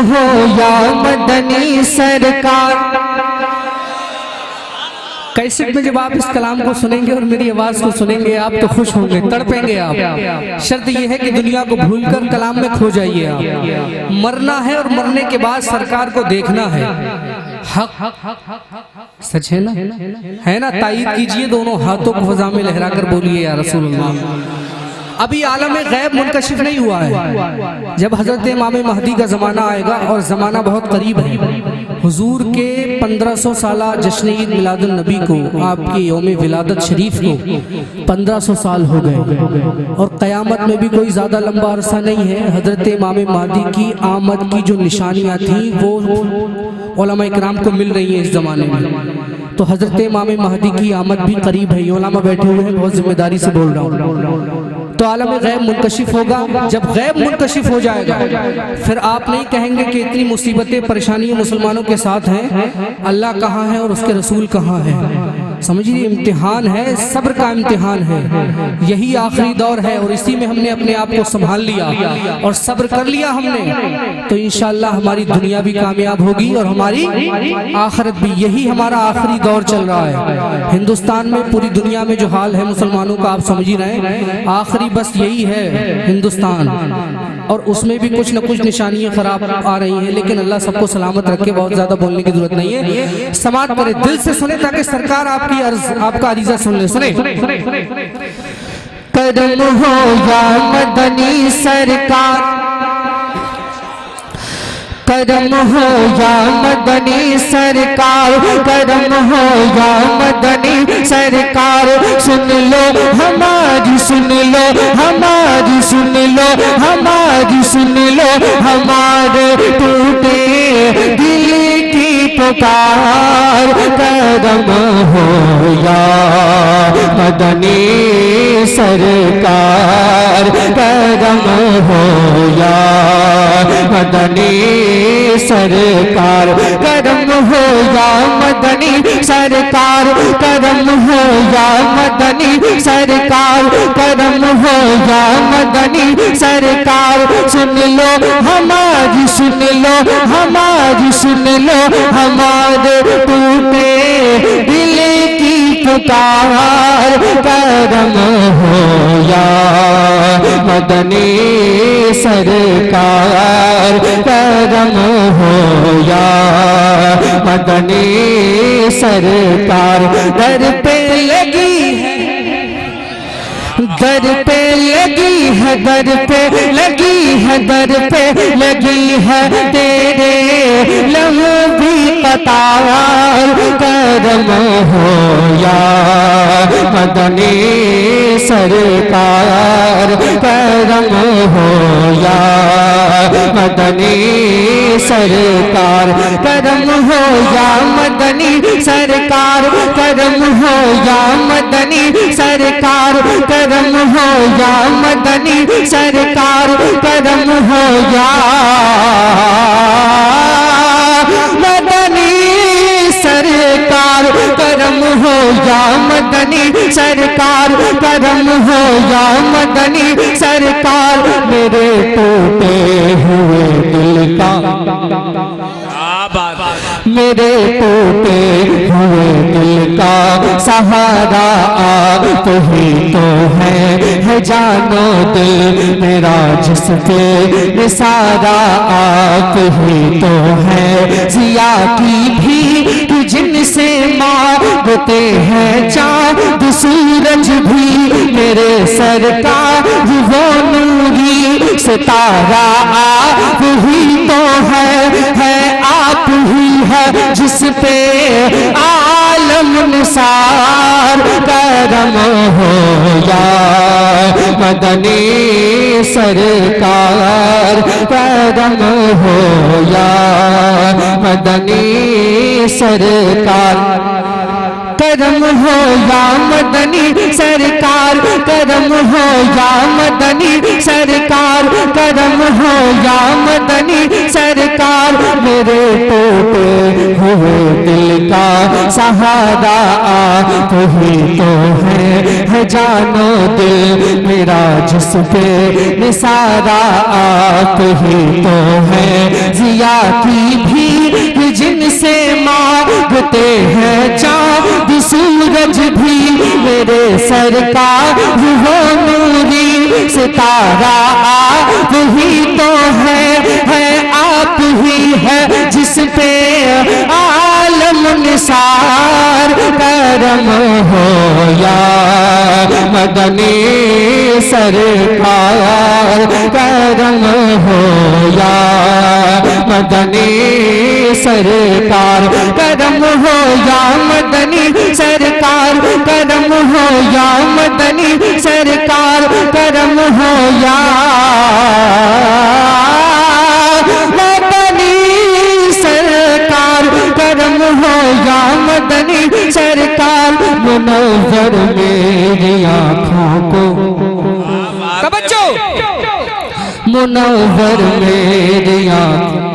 हो या मदनी सरकार। कैसेट में जब आप इस कलाम को सुनेंगे और मेरी आवाज को सुनेंगे आप तो खुश होंगे, तड़पेंगे आप। शर्त यह है कि दुनिया को भूलकर कलाम में खो जाइए आप। मरना है और मरने के बाद सरकार को देखना है। हक सच है ना, है ना? तायीद कीजिए, दोनों हाथों को फजा में लहराकर बोलिए या रसूलुल्लाह। अभी आलम गैब मुनकशिफ नहीं हुआ है। जब हजरत इमाम महदी का ज़माना आएगा, और ज़माना बहुत करीब है। हुजूर के 1500 साला जश्न ईद मिलादुन नबी को, आपकी यौम विलादत शरीफ को 1500 साल हो गए, और क़यामत में भी कोई ज़्यादा लंबा अरसा नहीं है। हजरत इमाम महदी की आमद की जो निशानियाँ थी वो उलमा इकराम को मिल रही हैं इस ज़माने में। तो हजरत इमाम महदी की आमद भी करीब है। उलमा बैठे हुए हैं, बहुत जिम्मेदारी से बोल रहा हूँ। तो आलम गैब मुनकशिफ होगा। जब गैब मुनकशिफ हो जाएगा, फिर आप नहीं कहेंगे कि इतनी मुसीबतें परेशानियां मुसलमानों के साथ हैं, अल्लाह कहाँ है और उसके रसूल कहाँ है। समझिए, इम्तिहान है, सब्र का इम्तिहान है। यही आखिरी दौर है, और इसी में हमने अपने आप को संभाल लिया और सब्र कर लिया हमने, तो इंशाअल्लाह हमारी दुनिया भी कामयाब होगी और हमारी आखिरत भी। यही हमारा आखिरी दौर चल रहा है हिंदुस्तान में। पूरी दुनिया में जो हाल है मुसलमानों का आप समझ ही रहे हैं। आखिरी बस यही है हिंदुस्तान, और उसमें भी कुछ न कुछ निशानियां खराब आ रही हैं, लेकिन अल्लाह सबको सलामत रखे। बहुत ज्यादा बोलने की जरूरत नहीं है, समात करे, दिल से सुने ताकि सरकार आपकी अर्ज, आपका अरीजा सुन ले। सुने, करम हो या मदनी सरकार, करम हो या मदनी सरकार, करम हो या मदनी सरकार। सुन लो हमारी, सुन लो हमारी, सुन लो हमारी, सुन लो हमारे टूटे दिल की पुकार। करम हो या मदनी सरकार, करम हो या मदनी सरकार, करम हो या मदनी सरकार, करम हो या मदनी सरकार, करम हो या मदनी सरकार। सुन लो हमारी, सुन लो हमारी, सुन लो हमारे टूटे दिल की पुकार। करम हो या मदनी सरकार, करम हो या मदनी सरकार। दर पे लगी है, दर पे लगी है, दर पे लगी है, दर पे लगी है तेरे लंबी कतार। करम हो या मदनी सरकार, करम हो या मदनी सरकार, करम हो या मदनी सरकार, करम हो या मदनी सरकार, करम हो या मदनी सरकार, करम हो या मदनी सरकार, करम हो या मदनी सरकार, करम हो या मदनी सरकार। मेरे टूटे हुए दिल का, मेरे टूटे हुए दिल का सहारा आप ही तो है जानो दिल मेरा जिस पे निसारा आप ही तो है। जिया की भी जिनसे मांगते हैं चाँद सूरज भी, मेरे सरकार वो नूरी सितारा आप ही तो है आप ही है जिस पे आलम निसार। करम हो या मदनी सरकार, करम हो या मदनी सरकार, करम हो या मदनी सरकार, करम हो या मदनी सरकार, करम हो या मदनी सरकार। मेरे टूटे हुए दिल का सहारा तू ही तो है जानो दिल मेरा जिस पे निसारा तू ही तो है जिया की भी जिनसे मांगते हैं चाँद सूरज भी मेरे सरकार वो नूरी सितारा आप ही तो है आप ही है जिस पे आलम निसार करम हो या मदनी सरकार करम हो या मदनी सरकार करम हो या मदनी सरकार करम हो या मदनी सरकार करम हो या मदनी सरकार करम हो या मदनी सरकार मुनव्वर मेरी आँखों को तवज्जो मुनव्वर मेरी आँखों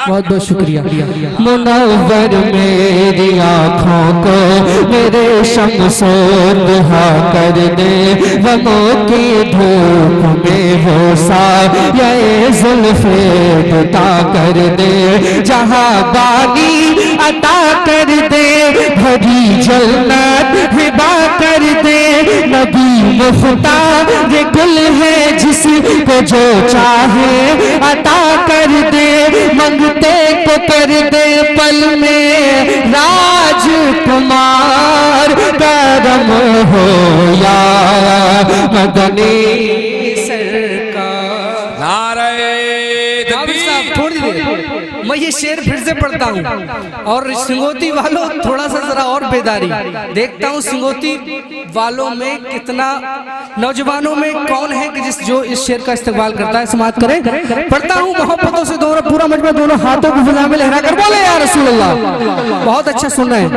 बहुत बहुत शुक्रिया मुनव्वर मेरी आँखों को मेरे शम्सो दुहा कर दे गमों की धूप में वो साये जुल्फे दुता कर दे जहाँ बानी अता कर दे भरी जन्नत हिबा कर दे नबी मुख्तार गुल है जिसको जो चाहे अता कर दे मंगते को कर दे पल में राजकुमार करम हो या मदनी सरकार। नारे तकबीर। थोड़ी देर मैं ये शेर फिर से पढ़ता हूँ और सिंगोती वालों थोड़ा सा जरा और बेदारी देखता हूँ सिंगोती वालों में कितना नौजवानों में कौन है कि जो इस शेर का इस्तेमाल करता है समाप्त करें। पढ़ता हूँ मोहब्बतों से दोनों पूरा मजमा दोनों हाथों को फिजा में लहरा कर बोले या रसूल अल्लाह। बहुत अच्छा सुन रहे हैं।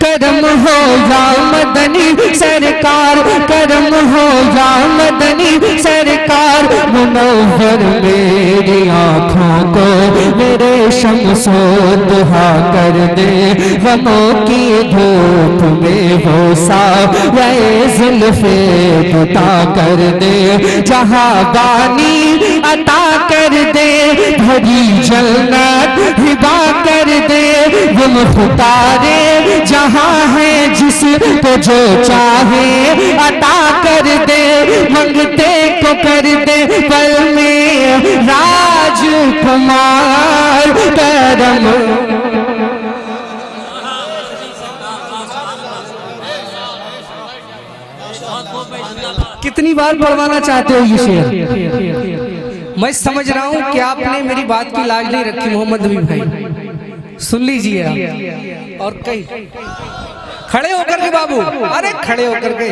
करम हो या मदनी सरकार करम हो या मदनी सरकार मुनव्वर मेरी आँखों को मेरे शम्सो दुहा कर दे गमों की धूप में वो साये जुल्फे दुता कर दे जहाँ बानी अता कर दे भरी जन्नत हिबा कर दे वो मुख्तारे जहाँ है जिसको जो चाहे अता कर दे मंगते को कर दे पल में राजकुमार करम। कितनी बार पढ़वाना चाहते हो ये शेर? मैं समझ रहा हूँ कि आपने मेरी बात की लाज नहीं रखी मोहम्मद नबी भाई, सुन लीजिए आप। और कहीं खड़े होकर के बाबू, अरे खड़े होकर के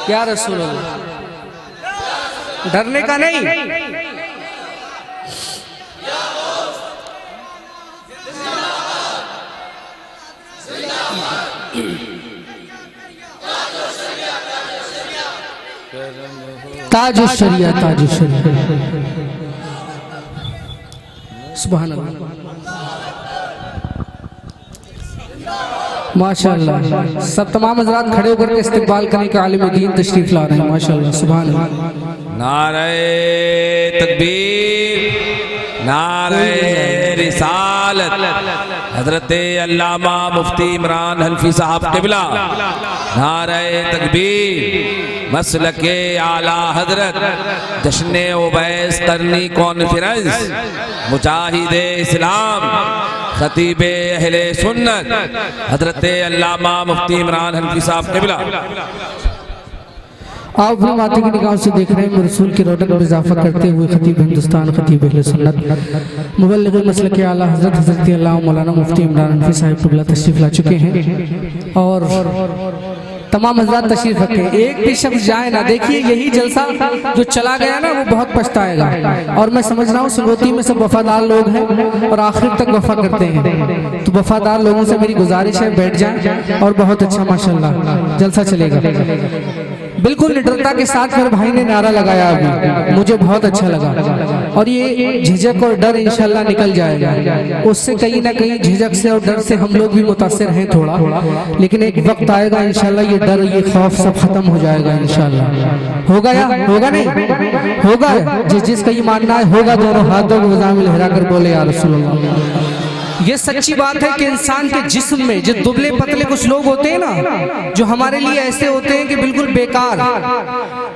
क्या रसूल अल्लाह, डरने का नहीं। ताजो शरिया ताजो शरिया सुभान अल्लाह माशाअल्लाह। सब तमाम हज़रात खड़े होकर के इस्तकबाल करने के आलिम दीन तशरीफ ला रहे हैं माशाअल्लाह सुभान अल्लाह। नारे तकबीर नारे रिसालत हजरत अल्लामा मुफ्ती इमरान हल्फी साहब क़िबला। नारे तकबीर मसलके आला हजरत जश्न उवैस करनी कॉन्फ्रेंस मुजाहिद इस्लाम खतीबे अहले सुन्नत हजरत अल्लामा मुफ्ती इमरान हल्फी साहब क़िबला। आप भी माते की निगाह से देख रहे हैं रसूल की रौनक में इजाफा करते हुए खतीब हिंदुस्तान खतीब अहले सुन्नत मुबल्लिग मसलक आला हज़रत हज़रत अल्लामा मौलाना मुफ्ती इमरान हल्फी साहब क़िबला तशरीफ ला चुके हैं और तमाम हज़रात तशरीफ रखे। एक भी शख्स जाए ना, देखिए यही जलसा जो चला गया ना वो बहुत पछताएगा। और मैं समझ रहा हूँ सिंगोती में सब वफादार लोग हैं और आखिर तक वफा करते हैं, तो वफादार लोगों से मेरी गुजारिश है बैठ जाएं और बहुत अच्छा माशाल्लाह जलसा चलेगा। बिल्कुल निडरता के साथ मेरे भाई ने नारा लगाया अभी, मुझे बहुत अच्छा लगा। और ये झिझक और डर इंशाल्लाह निकल जाएगा। उससे कहीं ना कहीं झिझक से और डर से हम लोग भी मुतासिर हैं थोड़ा, लेकिन एक वक्त आएगा इंशाल्लाह ये डर ये खौफ सब खत्म हो जाएगा इंशाल्लाह। होगा या होगा नहीं होगा? जिसका ये मानना है होगा, दोनों हाथों को वज़ा में लहरा कर बोले या रसूल अल्लाह। ये सच्ची बात है कि इंसान के जिस्म में जो दुबले पतले कुछ लोग होते हैं ना, जो हमारे लिए ऐसे होते हैं कि बिल्कुल बेकार,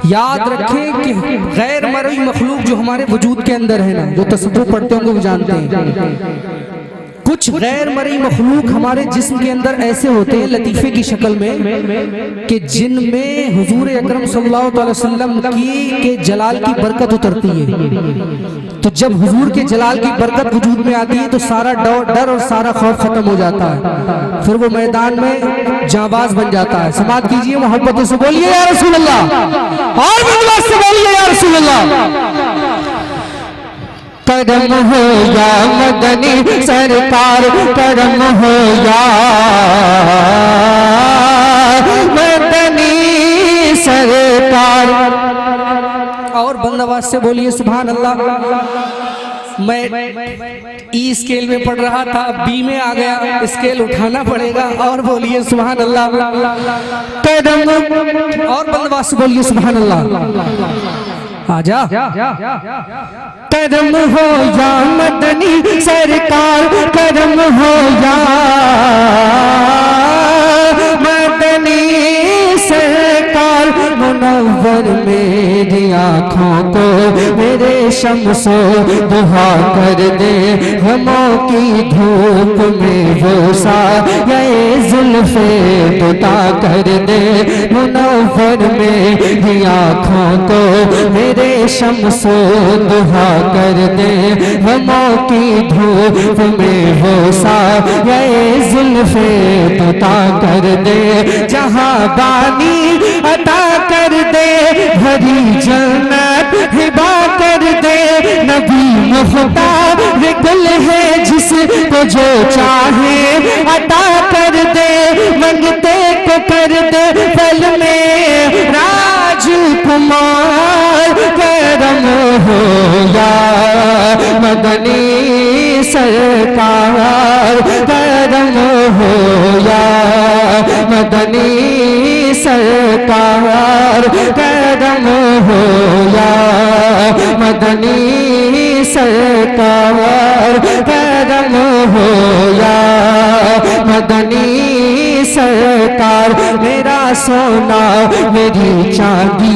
याद रखें कि गैर मरई मखलूक जो हमारे वजूद के अंदर है ना, जो तसव्वुफ पढ़ते होंगे वो जानते हैं, कुछ गैर मरई मखलूक हमारे जिस्म के अंदर ऐसे होते हैं लतीफे की शक्ल में कि जिनमें हुजूर अकरम सल्लल्लाहु अलैहि वसल्लम के जलाल की बरकत उतरती है। तो जब हुजूर के जलाल की बरकत वजूद में आती है तो सारा डर और सारा खौफ खत्म हो जाता है, फिर वो मैदान में जाबाज बन जाता है। समात कीजिए, मोहब्बत से बोलिए या रसूल अल्लाह, और मोहब्बत से बोलिए या रसूल अल्लाह। करम हो या मदनी सरकार, करम हो या मदनी सरकार। और बंदवास से बोलिए सुभान अल्लाह। मैं ई स्केल में पढ़ रहा था, बी में आ गया, स्केल उठाना पड़ेगा। और बोलिए सुभान अल्लाह। करम और बंदवास से बोलिए सुभान अल्लाह। आजा। करम हो या मदनी सरकार, करम हो या मदनी सरकार। मुनव्वर मेरी आँखों को मेरे शम्सो दुहा कर दे, गमों की धूप में वो साये जुल्फे पुता कर दे। मुनव्वर मेरी आँखों को मेरे शम्सो दुहा कर दे, गमों की धूप में वो साये जुल्फे पुता कर दे। जहाँ बानी अता कर दे, भरी जन्नत हिबा कर दे। नबी मुख्तार गुल है जिसको जो चाहे अता कर दे, मंगते को कर दे पल में राजकुमार। करम हो या मदनी सरकार, करम हो या मदनी सरकार, करम हो या मदनी सरकार, करम हो या मदनी सरकार। मेरा सोना मेरी चांदी,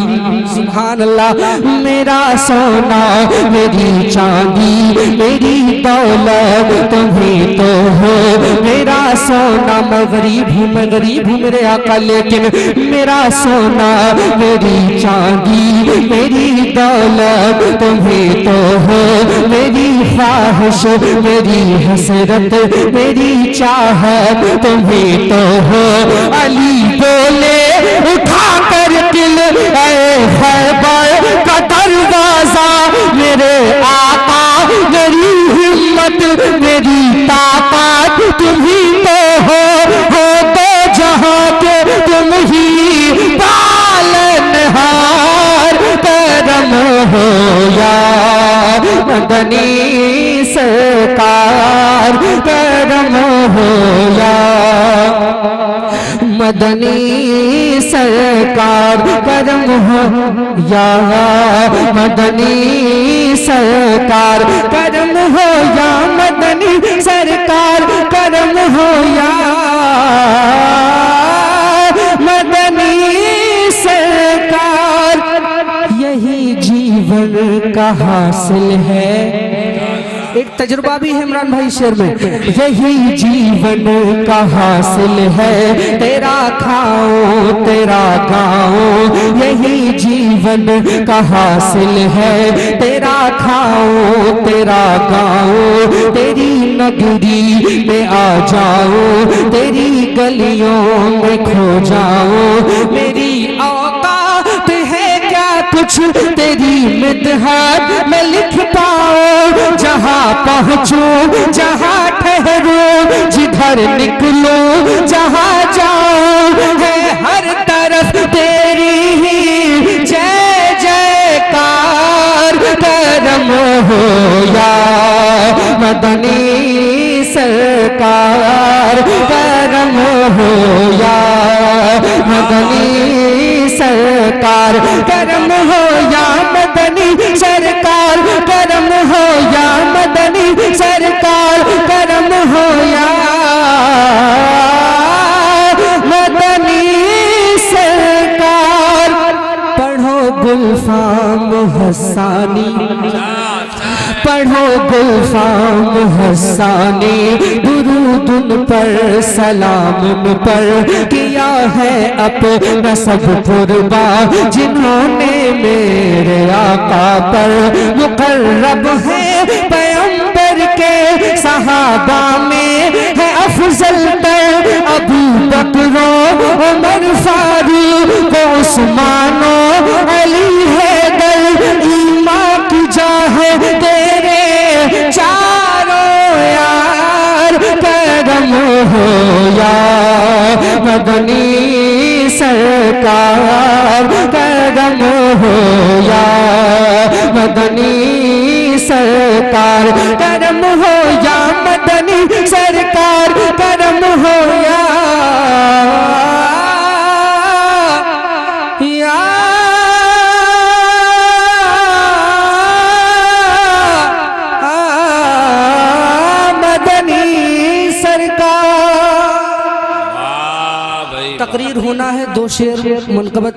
सुभान अल्लाह। मेरा सोना मेरी चांदी, मेरी दौलत तुम्ही तो हो। मेरा सोना मैं गरीब हूँ मेरे आका, लेकिन मेरा सोना मेरी चांदी, मेरी दौलत तुम्ही तो हो। मेरी ख्वाहिश मेरी हसरत मेरी चाहत तुम्ही तो हो। अली बोले उठा कर दिल ऐ खैबर का दरवाजा, मेरे आका मेरी हिम्मत मेरी ताकत तुम्ही तो हो तो जहाँ के तुम ही पालनहार। करम हो या मदनी सरकार, करम हो या मदनी सरकार, करम हो या मदनी सरकार, करम हो या मदनी सरकार, करम हो या मदनी सरकार। यही जीवन का हासिल है। एक तजुर्बा भी है इमरान भाई शेर में, यही जीवन का हासिल है। तेरा खाओ तेरा गाओ, यही जीवन का हासिल है। तेरा खाओ तेरा गाओ, तेरी नगरी में आ जाओ, तेरी गलियों में खो जाओ। मेरी औकात है क्या कुछ तेरी मिदहत में लिख पाओ। जहाँ पहुँचूं जहाँ ठहरूं, जिधर निकलूं जहाँ जाऊं, है हर तरफ तेरी ही हो या मदनी सरकार, करम हो या मदनी सरकार, करम हो या मदनी सरकार, करम हो या मदनी सरकार, करम हो या मदनी सरकार। पढ़ो गुलफाम हसानी, पढ़ो गुलफाम हसानी, दुरूद पर सलाम पर किया है अपना सब कुर्बा, जिन्होंने मेरे आका पर मुकर्रब है पैगंबर के सहाबा में है अफजल पर अबू बकर उमर फारूक उस्मानो अली हैदर, ईमान की जाहे तेरे चारों यार, करम हो या मदनी सरकार, करम हो या मदनी सरकार, करम हो या मदनी सरकार, करम हो या मदनी सरकार। वाह भाई, तकरीर होना है, दो शेर मनकबत